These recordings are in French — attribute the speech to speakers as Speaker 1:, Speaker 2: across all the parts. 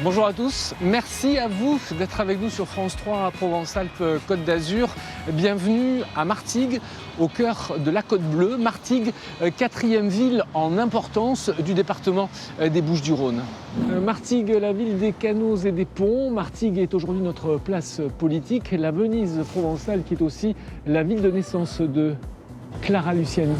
Speaker 1: Bonjour à tous, merci à vous d'être avec nous sur France 3 Provence-Alpes-Côte d'Azur. Bienvenue à Martigues, au cœur de la Côte Bleue. Martigues, quatrième ville en importance du département des Bouches-du-Rhône. Martigues, la ville des canaux et des ponts. Martigues est aujourd'hui notre place politique, la Venise provençale qui est aussi la ville de naissance de Clara Luciani.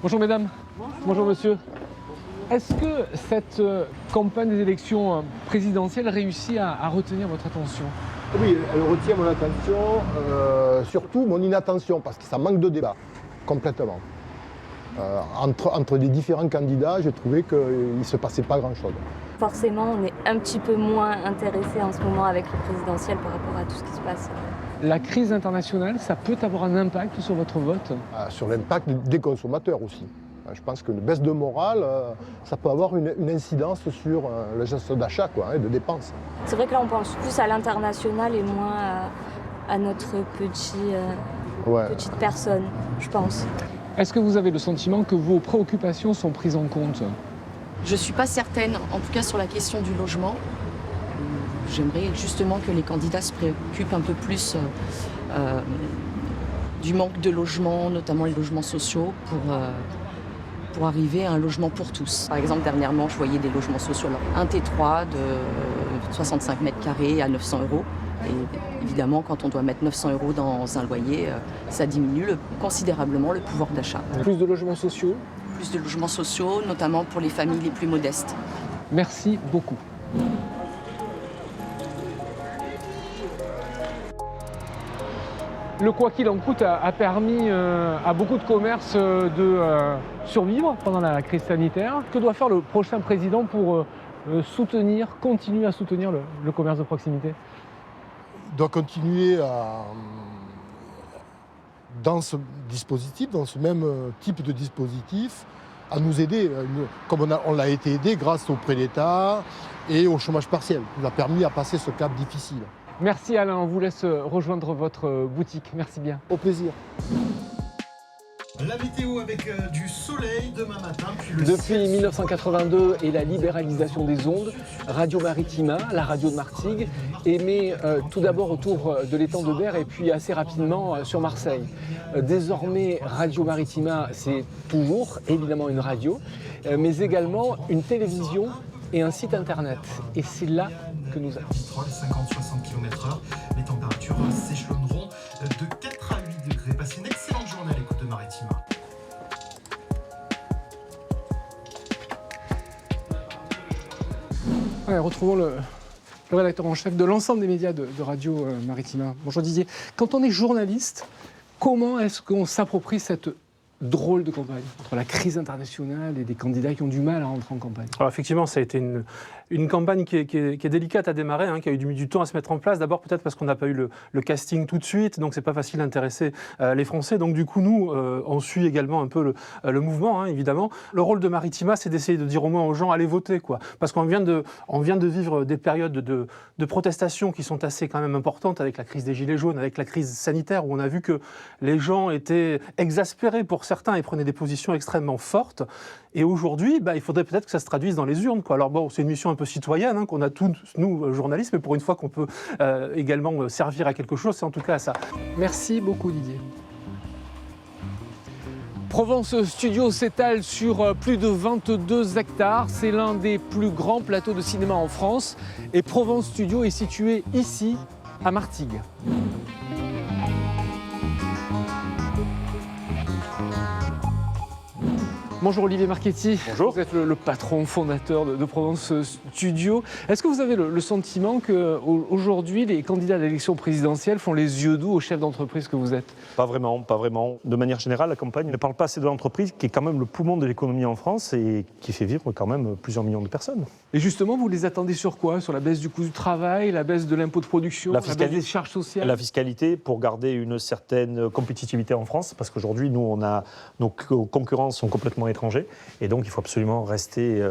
Speaker 1: Bonjour mesdames. Bonjour monsieur. Est-ce que cette campagne des élections présidentielles réussit à retenir votre attention?
Speaker 2: Oui, elle retient mon attention, surtout mon inattention, parce que ça manque de débat, complètement. Entre les différents candidats, j'ai trouvé qu'il ne se passait pas grand-chose.
Speaker 3: Forcément, on est un petit peu moins intéressé en ce moment avec le présidentiel par rapport à tout ce qui se passe.
Speaker 1: La crise internationale, ça peut avoir un impact sur votre vote?
Speaker 2: Sur l'impact des consommateurs aussi. Je pense qu'une baisse de morale, ça peut avoir une incidence sur le geste d'achat et de dépenses.
Speaker 3: C'est vrai que là, on pense plus à l'international et moins à notre petite personne, je pense.
Speaker 1: Est-ce que vous avez le sentiment que vos préoccupations sont prises en compte?
Speaker 4: Je ne suis pas certaine, en tout cas sur la question du logement. J'aimerais justement que les candidats se préoccupent un peu plus du manque de logement, notamment les logements sociaux, pour arriver à un logement pour tous. Par exemple, dernièrement, je voyais des logements sociaux, un T3 de 65 mètres carrés à 900 €. Et évidemment, quand on doit mettre 900 € dans un loyer, ça diminue considérablement le pouvoir d'achat.
Speaker 1: Plus de logements sociaux?
Speaker 4: Plus de logements sociaux, notamment pour les familles les plus modestes.
Speaker 1: Merci beaucoup. Le quoi qu'il en coûte a permis à beaucoup de commerces de survivre pendant la crise sanitaire. Que doit faire le prochain président pour continuer à soutenir le commerce de proximité?
Speaker 2: Il doit continuer dans ce dispositif, dans ce même type de dispositif, à nous aider, comme on l'a été aidé grâce au prêt d'État et au chômage partiel. Il nous a permis à passer ce cap difficile.
Speaker 1: Merci Alain, on vous laisse rejoindre votre boutique. Merci bien.
Speaker 2: Au plaisir.
Speaker 5: La météo avec du soleil demain matin.
Speaker 1: Depuis 1982 et la libéralisation des ondes, Radio Maritima, la radio de Martigues, émet tout d'abord autour de l'étang de Berre et puis assez rapidement sur Marseille. Désormais, Radio Maritima, c'est toujours évidemment une radio, mais également une télévision et un site internet. Et c'est là que nous allons.
Speaker 5: 50-60 km/h, les températures s'échelonneront de 4 à 8 degrés. Passez une excellente journée à l'écoute de Maritima.
Speaker 1: Ouais, retrouvons le rédacteur en chef de l'ensemble des médias de Radio Maritima. Bonjour Didier. Quand on est journaliste, comment est-ce qu'on s'approprie cette drôle de campagne entre la crise internationale et des candidats qui ont du mal à rentrer en campagne?
Speaker 6: Alors effectivement, ça a été une campagne qui est délicate à démarrer, qui a eu du temps à se mettre en place. D'abord peut-être parce qu'on n'a pas eu le casting tout de suite, donc c'est pas facile d'intéresser les Français. Donc du coup, nous, on suit également un peu le mouvement, évidemment. Le rôle de Maritima, c'est d'essayer de dire au moins aux gens, allez voter, quoi. Parce qu'on vient de vivre des périodes de protestation qui sont assez quand même importantes, avec la crise des Gilets jaunes, avec la crise sanitaire, où on a vu que les gens étaient exaspérés pour certains et prenaient des positions extrêmement fortes. Et aujourd'hui, il faudrait peut-être que ça se traduise dans les urnes, quoi. Alors bon, c'est une mission un peu citoyenne qu'on a tous, nous, journalistes, mais pour une fois qu'on peut également servir à quelque chose, c'est en tout cas à ça.
Speaker 1: Merci beaucoup Didier. Provence Studio s'étale sur plus de 22 hectares. C'est l'un des plus grands plateaux de cinéma en France. Et Provence Studio est situé ici, à Martigues. Bonjour Olivier Marchetti.
Speaker 7: Bonjour.
Speaker 1: Vous êtes le patron fondateur de Provence Studio. Est-ce que vous avez le sentiment qu'aujourd'hui, les candidats à l'élection présidentielle font les yeux doux au chef d'entreprise que vous êtes?
Speaker 7: Pas vraiment, pas vraiment. De manière générale, la campagne ne parle pas assez de l'entreprise qui est quand même le poumon de l'économie en France et qui fait vivre quand même plusieurs millions de personnes.
Speaker 1: Et justement, vous les attendez sur quoi? Sur la baisse du coût du travail, la baisse de l'impôt de production, la baisse des charges sociales?
Speaker 7: La fiscalité pour garder une certaine compétitivité en France, parce qu'aujourd'hui, nous, nos concurrents sont complètement étrangers et donc il faut absolument rester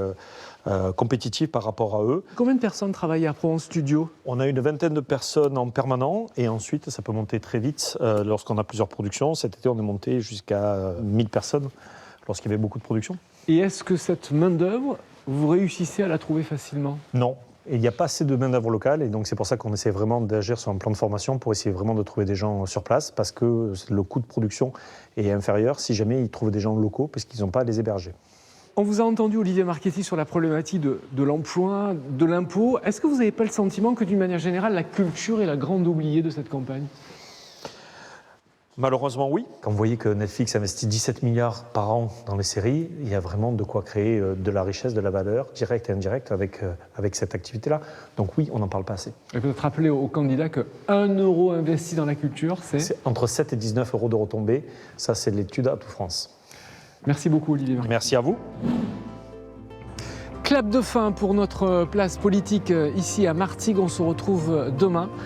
Speaker 7: compétitif par rapport à eux.
Speaker 1: Combien de personnes travaillent à Provence Studio?
Speaker 7: On a une vingtaine de personnes en permanent et ensuite ça peut monter très vite lorsqu'on a plusieurs productions. Cet été, on est monté jusqu'à 1000 personnes lorsqu'il y avait beaucoup de production.
Speaker 1: Et est-ce que cette main-d'œuvre, vous réussissez à la trouver facilement?
Speaker 7: Non. Et il n'y a pas assez de main-d'œuvre locale et donc c'est pour ça qu'on essaie vraiment d'agir sur un plan de formation pour essayer vraiment de trouver des gens sur place parce que le coût de production est inférieur si jamais ils trouvent des gens locaux parce qu'ils n'ont pas à les héberger.
Speaker 1: On vous a entendu, Olivier Marchetti, sur la problématique de l'emploi, de l'impôt. Est-ce que vous n'avez pas le sentiment que, d'une manière générale, la culture est la grande oubliée de cette campagne?
Speaker 7: Malheureusement, oui. Quand vous voyez que Netflix investit 17 milliards par an dans les séries, il y a vraiment de quoi créer de la richesse, de la valeur, directe et indirecte, avec cette activité-là. Donc oui, on n'en parle pas assez.
Speaker 1: Et peut-être rappeler aux candidats que 1 euro investi dans la culture, c'est
Speaker 7: entre 7 et 19 euros de retombées. Ça, c'est l'étude à toute France.
Speaker 1: Merci beaucoup, Olivier Marchetti.
Speaker 7: Merci à vous.
Speaker 1: Clap de fin pour notre place politique ici à Martigues. On se retrouve demain.